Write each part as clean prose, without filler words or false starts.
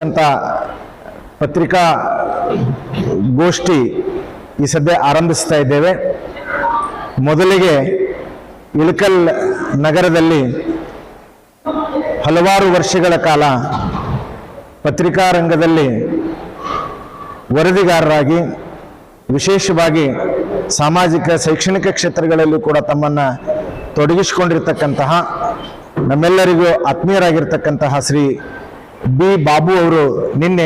ಅಂತ ಪತ್ರಿಕಾ ಗೋಷ್ಠಿ ಈ ಸದ್ಯ ಆರಂಭಿಸ್ತಾ ಇದ್ದೇವೆ. ಮೊದಲಿಗೆ ಇಳಕಲ್ ನಗರದಲ್ಲಿ ಹಲವಾರು ವರ್ಷಗಳ ಕಾಲ ಪತ್ರಿಕಾ ರಂಗದಲ್ಲಿ ವರದಿಗಾರರಾಗಿ ವಿಶೇಷವಾಗಿ ಸಾಮಾಜಿಕ ಶೈಕ್ಷಣಿಕ ಕ್ಷೇತ್ರಗಳಲ್ಲೂ ಕೂಡ ತಮ್ಮನ್ನು ತೊಡಗಿಸಿಕೊಂಡಿರ್ತಕ್ಕಂತಹ ನಮ್ಮೆಲ್ಲರಿಗೂ ಆತ್ಮೀಯರಾಗಿರ್ತಕ್ಕಂತಹ ಶ್ರೀ ಬಿ ಬಾಬು ಅವರು ನಿನ್ನೆ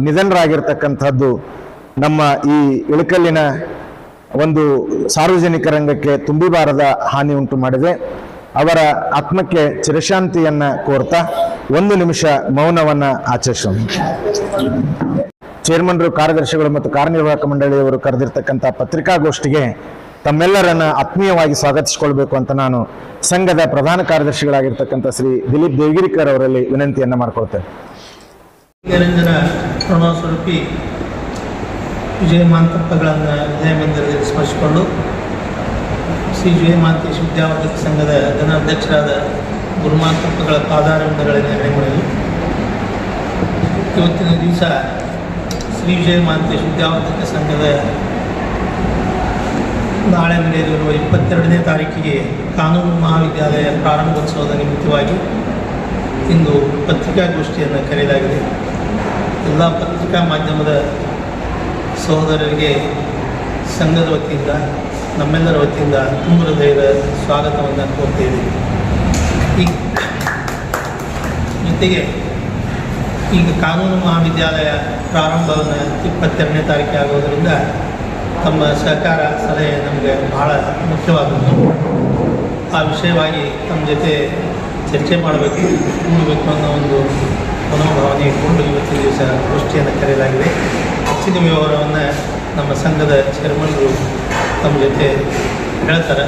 ನಿಧನರಾಗಿರ್ತಕ್ಕಂಥದ್ದು ನಮ್ಮ ಈ ಇಳಕಲ್ಲಿನ ಒಂದು ಸಾರ್ವಜನಿಕ ರಂಗಕ್ಕೆ ತುಂಬಿಬಾರದ ಹಾನಿ ಉಂಟು ಮಾಡಿದೆ. ಅವರ ಆತ್ಮಕ್ಕೆ ಚಿರಶಾಂತಿಯನ್ನು ಕೋರ್ತಾ 1 ನಿಮಿಷ ಮೌನವನ್ನು ಆಚರಿಸೋಣ. ಚೇರ್ಮನ್ರು, ಕಾರ್ಯದರ್ಶಿಗಳು ಮತ್ತು ಕಾರ್ಯನಿರ್ವಾಹಕ ಮಂಡಳಿಯವರು ಕರೆದಿರ್ತಕ್ಕಂಥ ಪತ್ರಿಕಾಗೋಷ್ಠಿಗೆ ತಮ್ಮೆಲ್ಲರನ್ನ ಆತ್ಮೀಯವಾಗಿ ಸ್ವಾಗತಿಸಿಕೊಳ್ಬೇಕು ಅಂತ ನಾನು ಸಂಘದ ಪ್ರಧಾನ ಕಾರ್ಯದರ್ಶಿಗಳಾಗಿರ್ತಕ್ಕಂಥ ಶ್ರೀ ದಿಲೀಪ್ ದೇವಗಿರಿಕರ್ ಅವರಲ್ಲಿ ವಿನಂತಿಯನ್ನು ಮಾಡಿಕೊಳ್ತೇನೆ. ಸ್ವರೂಪಿ ವಿಜಯಮಾಂತಪ್ಪಗಳನ್ನು ವಿಜಯ ಮಂದಿರದಲ್ಲಿ ಸ್ಮರಿಸಿಕೊಂಡು ಶ್ರೀ ವಿಜಯಮಾಂತೇಶ ವಿದ್ಯಾವರ್ಧಕ ಸಂಘದ ಘನಾಧ್ಯಕ್ಷರಾದ ಗುರುಮಾಂತಪ್ಪಗಳ ಪಾದಾರವಿಂದಗಳಲ್ಲಿ ನೆರವೇರಲು ಇವತ್ತಿನ ದಿವಸ ಶ್ರೀ ವಿಜಯಮಾಂತೇಶ ವಿದ್ಯಾವರ್ಧಕ ಸಂಘದ ನಾಳೆ ನಡೆಯಲಿರುವ 22ನೇ ತಾರೀಕಿಗೆ ಕಾನೂನು ಮಹಾವಿದ್ಯಾಲಯ ಪ್ರಾರಂಭೋತ್ಸವದ ನಿಮಿತ್ತವಾಗಿ ಇಂದು ಪತ್ರಿಕಾಗೋಷ್ಠಿಯನ್ನು ಕರೆಯಲಾಗಿದೆ. ಎಲ್ಲ ಪತ್ರಿಕಾ ಮಾಧ್ಯಮದ ಸಹೋದರರಿಗೆ ಸಂಘದ ವತಿಯಿಂದ ನಮ್ಮೆಲ್ಲರ ವತಿಯಿಂದ ತುಂಬ ಹೃದಯದ ಸ್ವಾಗತವನ್ನು ಕೋರ್ತೇವೆ. ಜೊತೆಗೆ ಈಗ ಕಾನೂನು ಮಹಾವಿದ್ಯಾಲಯ ಪ್ರಾರಂಭವನ್ನು 22ನೇ ತಾರೀಕಿಗೆ ಆಗೋದರಿಂದ ತಮ್ಮ ಸಹಕಾರ ಸಲಹೆ ನಮಗೆ ಬಹಳ ಮುಖ್ಯವಾದದ್ದು. ಆ ವಿಷಯವಾಗಿ ತಮ್ಮ ಜೊತೆ ಚರ್ಚೆ ಮಾಡಬೇಕು, ಕೂಡಬೇಕು ಅನ್ನೋ ಒಂದು ಮನೋಭಾವನೆ ಇಟ್ಕೊಂಡು ಇವತ್ತಿನ ದಿವಸ ಗೋಷ್ಠಿಯನ್ನು ಕರೆಯಲಾಗಿದೆ. ಹೆಚ್ಚಿನ ವಿವರವನ್ನು ನಮ್ಮ ಸಂಘದ ಚೇರ್ಮನ್ರು ತಮ್ಮ ಜೊತೆ ಹೇಳ್ತಾರೆ.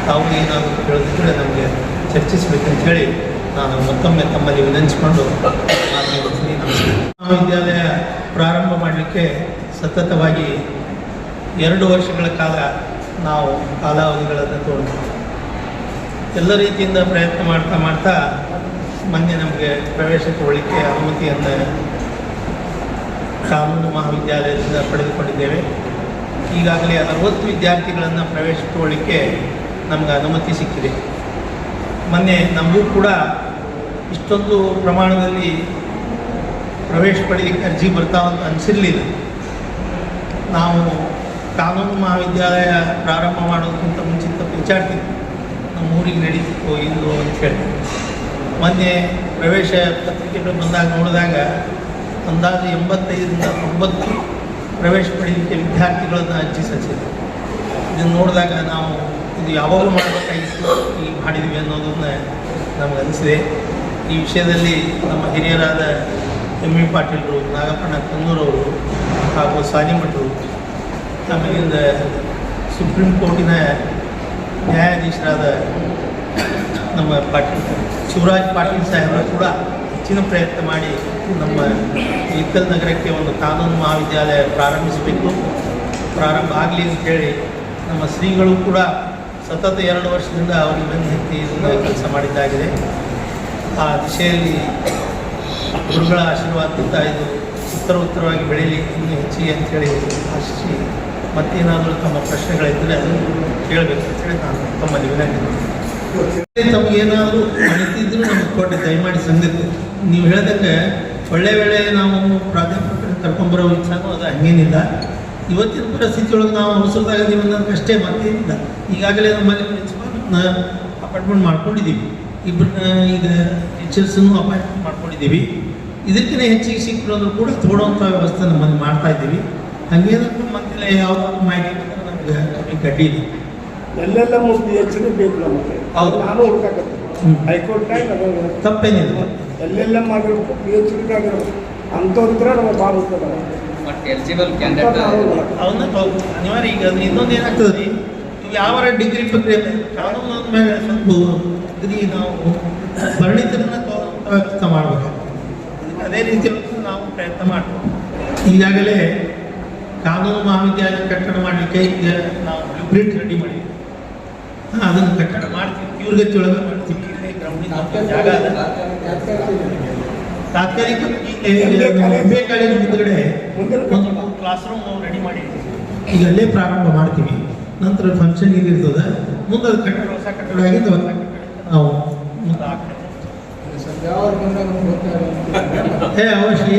ತಾವು ಏನಾದರೂ ಕೇಳಿದ್ರೆ ನಮಗೆ ಚರ್ಚಿಸಬೇಕಂತ ಹೇಳಿ ನಾನು ಮತ್ತೊಮ್ಮೆ ತಮ್ಮಲ್ಲಿ ವಿನಂತಿಸಿಕೊಂಡು ಮಾತನಾಡುತ್ತೀನಿ. ನಮಸ್ಕಾರ. ಮಹಾವಿದ್ಯಾಲಯ ಪ್ರಾರಂಭ ಮಾಡಲಿಕ್ಕೆ ಸತತವಾಗಿ 2 ವರ್ಷಗಳ ಕಾಲ ನಾವು ಕಾಲಾವಧಿಗಳನ್ನು ತಗೊಂಡು ಎಲ್ಲ ರೀತಿಯಿಂದ ಪ್ರಯತ್ನ ಮಾಡ್ತಾ ಮೊನ್ನೆ ನಮಗೆ ಪ್ರವೇಶ ತಗೊಳ್ಳಿಕ್ಕೆ ಅನುಮತಿಯನ್ನು ಕಾನೂನು ಮಹಾವಿದ್ಯಾಲಯದಿಂದ ಪಡೆದುಕೊಂಡಿದ್ದೇವೆ. ಈಗಾಗಲೇ 60 ವಿದ್ಯಾರ್ಥಿಗಳನ್ನು ಪ್ರವೇಶ ತಗೊಳ್ಳಿಕ್ಕೆ ನಮಗೆ ಅನುಮತಿ ಸಿಕ್ಕಿದೆ. ಮೊನ್ನೆ ನಮಗೂ ಕೂಡ ಇಷ್ಟೊಂದು ಪ್ರಮಾಣದಲ್ಲಿ ಪ್ರವೇಶ ಪಡೆಯಲಿಕ್ಕೆ ಅರ್ಜಿ ಬರ್ತಾವ ಅಂತ ಅನಿಸಿರಲಿಲ್ಲ. ನಾವು ಕಾನೂನು ಮಹಾವಿದ್ಯಾಲಯ ಪ್ರಾರಂಭ ಮಾಡೋದಕ್ಕಿಂತ ಮುಂಚಿತ ವಿಚಾರ್ತಿದ್ವಿ ನಮ್ಮ ಊರಿಗೆ ನಡೀತಿತ್ತು ಇಲ್ಲೋ ಅಂತ ಹೇಳಿ. ಮೊನ್ನೆ ಪ್ರವೇಶ ಪತ್ರಿಕೆಗಳು ನೋಡಿದಾಗ ಅಂದಾಜು 85ರಿಂದ 90 ಪ್ರವೇಶ ಪಡೆಯಲಿಕ್ಕೆ ವಿದ್ಯಾರ್ಥಿಗಳನ್ನು ಅರ್ಜಿ ಸಲ್ಲಿಸಿದ್ರು. ಇದನ್ನು ನೋಡಿದಾಗ ನಾವು ಇದು ಯಾವಾಗ ಮಾಡಬೇಕಾಗಿತ್ತು ಈಗ ಮಾಡಿದ್ವಿ ಅನ್ನೋದನ್ನು ನಮಗೆ ಅನಿಸಿದೆ. ಈ ವಿಷಯದಲ್ಲಿ ನಮ್ಮ ಹಿರಿಯರಾದ ಎಂ.ವಿ. ಪಾಟೀಲರು, ನಾಗಪ್ಪಣ್ಣ ಕನ್ನೂರವರು ಹಾಗೂ ಸಾನಿಮಠರು, ಆಮೇಲಿಂದ ಸುಪ್ರೀಂ ಕೋರ್ಟಿನ ನ್ಯಾಯಾಧೀಶರಾದ ನಮ್ಮ ಶಿವರಾಜ್ ಪಾಟೀಲ್ ಸಾಹೇಬರು ಕೂಡ ಹೆಚ್ಚಿನ ಪ್ರಯತ್ನ ಮಾಡಿ ನಮ್ಮ ಇಳಕಲ್ ನಗರಕ್ಕೆ ಒಂದು ಕಾನೂನು ಮಹಾವಿದ್ಯಾಲಯ ಪ್ರಾರಂಭಿಸಬೇಕು, ಪ್ರಾರಂಭ ಆಗಲಿ ಅಂತೇಳಿ ನಮ್ಮ ಶ್ರೀಗಳು ಕೂಡ ಸತತ 2 ವರ್ಷದಿಂದ ಅವರಿಗೆ ಬೆನ್ನು ಹತ್ತಿ ಇದನ್ನು ಕೆಲಸ ಮಾಡಿದ್ದಾಗಿದೆ. ಆ ದಿಶೆಯಲ್ಲಿ ಗುರುಗಳ ಆಶೀರ್ವಾದದಿಂದ ಇದು ಉತ್ತರವಾಗಿ ಬೆಳೀಲಿ ಇನ್ನೂ ಹೆಚ್ಚಿಗೆ ಅಂಥೇಳಿ ಆಶಿಸಿ ಮತ್ತೇನಾದರೂ ತಮ್ಮ ಪ್ರಶ್ನೆಗಳಿದ್ದರೆ ಅದನ್ನು ಕೇಳಬೇಕು ಅಂತೇಳಿ ನಾನು ತಮ್ಮಲ್ಲಿ ವಿನಂತಿ. ತಮಗೇನಾದರೂ ಮಾಹಿತಿ ಇದ್ದರೂ ನಮಗೆ ಕೊಟ್ಟು ದಯಮಾಡಿ ಸಂಗತಿ ನೀವು ಹೇಳ್ದಂಗೆ ಒಳ್ಳೆ ನಾವು ಪ್ರಾಧ್ಯಾಪಕರನ್ನು ಕರ್ಕೊಂಬರೋ ವಿಚಾರನೂ ಅದು ಹಂಗೇನಿಲ್ಲ. ಇವತ್ತಿನ ಪರಿಸ್ಥಿತಿ ಒಳಗೆ ನಾವು ಅವಸರದಾಗದೀವಿ ಅನ್ನೋದಕ್ಕೆ ಅಷ್ಟೇ ಮತ್ತೇನಿಲ್ಲ. ಈಗಾಗಲೇ ನಮ್ಮಲ್ಲಿ ಪ್ರಿನ್ಸಿಪಾಲ್ನ ಅಪಾಯಿಂಟ್ಮೆಂಟ್ ಮಾಡ್ಕೊಂಡಿದ್ದೀವಿ, ಇಬ್ಬರನ್ನ ಈಗ ಟೀಚರ್ಸನ್ನು ಅಪಾಯಿಂಟ್ಮೆಂಟ್ ಮಾಡ್ಕೊಂಡಿದ್ದೀವಿ. ಇದಕ್ಕಿಂತ ಹೆಚ್ಚಿಗೆ ಸಿಕ್ಕರು ಅಂದರೂ ಕೂಡ ತಗೊಳ್ಳೋವಂಥ ವ್ಯವಸ್ಥೆ ನಮ್ಮಲ್ಲಿ ಮಾಡ್ತಾಯಿದ್ದೀವಿ. ಹಾಗೇನೂ ಮತ್ತೆ ಯಾವುದಾದ್ರು ಮಾಹಿತಿ ಬಂದರೆ ನಮ್ಗೆ ಕಮ್ಮಿ ಕಡ್ಡಿ ಇದೆ. ಎಲ್ಲೆಲ್ಲ ಮುಗಿದು ಹೆಚ್ಚಿಗೆ ಬೇಕು ನಮಗೆ. ಹೌದು, ನಾನು ಹುಡುಕಾಕತ್ತೆ ಹೈಕೋರ್ಟ್ನಾಗ ತಪ್ಪೇನಿಲ್ಲ. ಎಲ್ಲೆಲ್ಲ ಮಾಡಿರ್ಬೇಕು, ಪಿ ಎಚ್ ಡಿ ಆಗಿರ್ಬೇಕು ಅಂಥವ್ರಿದ್ರೆ ನಮಗೆ ಭಾಳ ಉತ್ತಮ. ಅವನ್ನ ಅನಿವಾರ್ಯ. ಈಗ ಅದು ಇನ್ನೊಂದು ಏನಾಗ್ತದೆ ರೀ, ನೀವು ಯಾವ ಡಿಗ್ರಿ ಬಗ್ಗೆ ಕಾನೂನು ಮೇಲೆ ಸ್ವಲ್ಪ ಡಿಗ್ರಿ ನಾವು ಪರಿಣಿತರನ್ನ ವ್ಯವಸ್ಥೆ ಮಾಡಬೇಕು. ಅದೇ ರೀತಿಯಲ್ಲಿ ನಾವು ಪ್ರಯತ್ನ ಮಾಡ್ಬೋದು. ಈಗಾಗಲೇ ಕಾನೂನು ಮಹಾವಿದ್ಯಾಲಯ ಕಟ್ಟಡ ಮಾಡಲಿಕ್ಕೆ ಈಗ ನಾವು ಬ್ಲೂಪ್ರಿಂಟ್ ರೆಡಿ ಮಾಡಿದ್ವಿ. ಅದನ್ನು ಕಟ್ಟಡ ಮಾಡ್ತೀವಿ, ಇವ್ರ ಗತಿ ಒಳಗೆ ಮಾಡ್ತೀವಿ. ಜಾಗ ತಾತ್ಕಾಲಿಕ MBA ಕಾಲೇಜ್ ಮುಂದ್ಗಡೆ ಒಂದು ಕ್ಲಾಸ್ ರೂಮ್ ನಾವು ರೆಡಿ ಮಾಡಿದ್ದೀವಿ. ಈಗ ಅಲ್ಲೇ ಪ್ರಾರಂಭ ಮಾಡ್ತೀವಿ. ನಂತರ ಫಂಕ್ಷನ್ ಇರ್ತದೆ. ಮುಂದೆ ಅದು ಕಟ್ಟಡ ಹೊಸ ಕಟ್ಟಡ ಆಗಿದ್ದು ನಾವು ಮುಂದೆ ಆಗ್ತದೆ. ಅವಶ್ಯ